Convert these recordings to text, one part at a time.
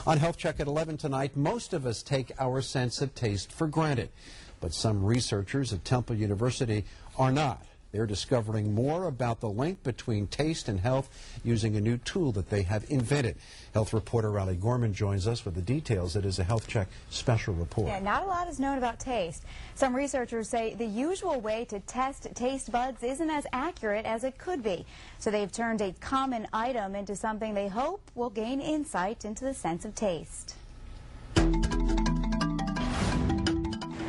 On Health Check at 11 tonight, most of us take our sense of taste for granted, but some researchers at Temple University are not. They're discovering more about the link between taste and health using a new tool that they have invented. Health reporter Riley Gorman joins us with the details. It is a Health Check special report. Yeah, not a lot is known about taste. Some researchers say the usual way to test taste buds isn't as accurate as it could be. So they've turned a common item into something they hope will gain insight into the sense of taste.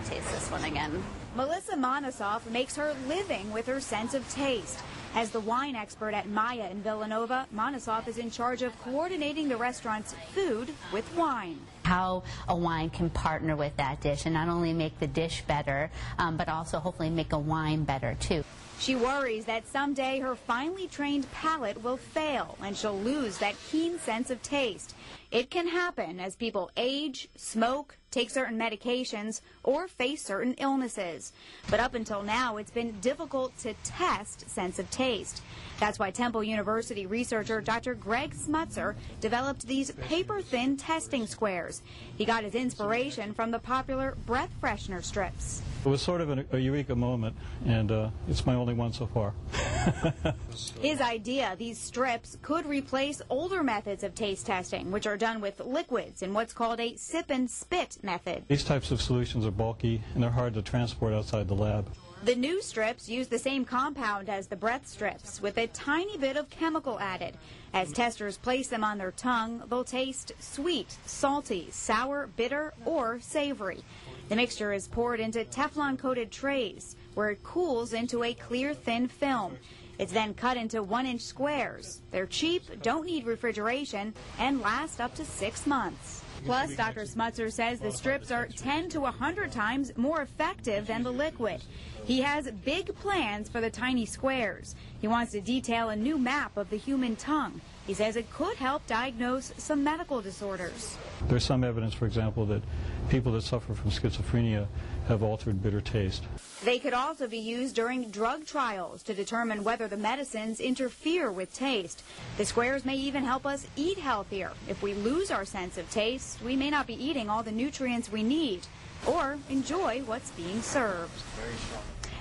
Taste this one again. Melissa Monosoff makes her living with her sense of taste. As the wine expert at Maya in Villanova, Monosoff is in charge of coordinating the restaurant's food with wine. How a wine can partner with that dish and not only make the dish better, but also hopefully make a wine better too. She worries that someday her finely trained palate will fail and she'll lose that keen sense of taste. It can happen as people age, smoke, take certain medications, or face certain illnesses. But up until now, it's been difficult to test sense of taste. That's why Temple University researcher Dr. Greg Smutzer developed these paper-thin testing squares. He got his inspiration from the popular breath freshener strips. It was sort of a eureka moment, and it's my only one so far. His idea, these strips could replace older methods of taste testing, which are done with liquids in what's called a sip and spit method. These types of solutions are bulky, and they're hard to transport outside the lab. The new strips use the same compound as the breath strips, with a tiny bit of chemical added. As testers place them on their tongue, they'll taste sweet, salty, sour, bitter, or savory. The mixture is poured into Teflon-coated trays, where it cools into a clear, thin film. It's then cut into 1-inch squares. They're cheap, don't need refrigeration, and last up to 6 months. Plus, Dr. Smutzer says the strips are 10 to 100 times more effective than the liquid. He has big plans for the tiny squares. He wants to detail a new map of the human tongue. He says it could help diagnose some medical disorders. There's some evidence, for example, that people that suffer from schizophrenia have altered bitter taste. They could also be used during drug trials to determine whether the medicines interfere with taste. The squares may even help us eat healthier. If we lose our sense of taste, we may not be eating all the nutrients we need or enjoy what's being served.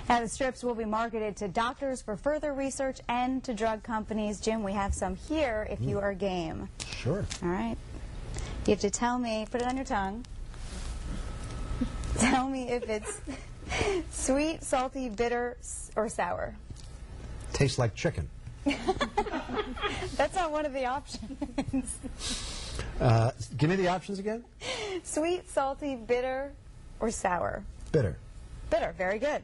Now, the strips will be marketed to doctors for further research and to drug companies. Jim, we have some here if you are game. Sure. All right. You have to tell me, put it on your tongue. Tell me if it's sweet, salty, bitter, or sour. Tastes like chicken. That's not one of the options. Give me the options again. Sweet, salty, bitter, or sour? Bitter. Bitter. Very good.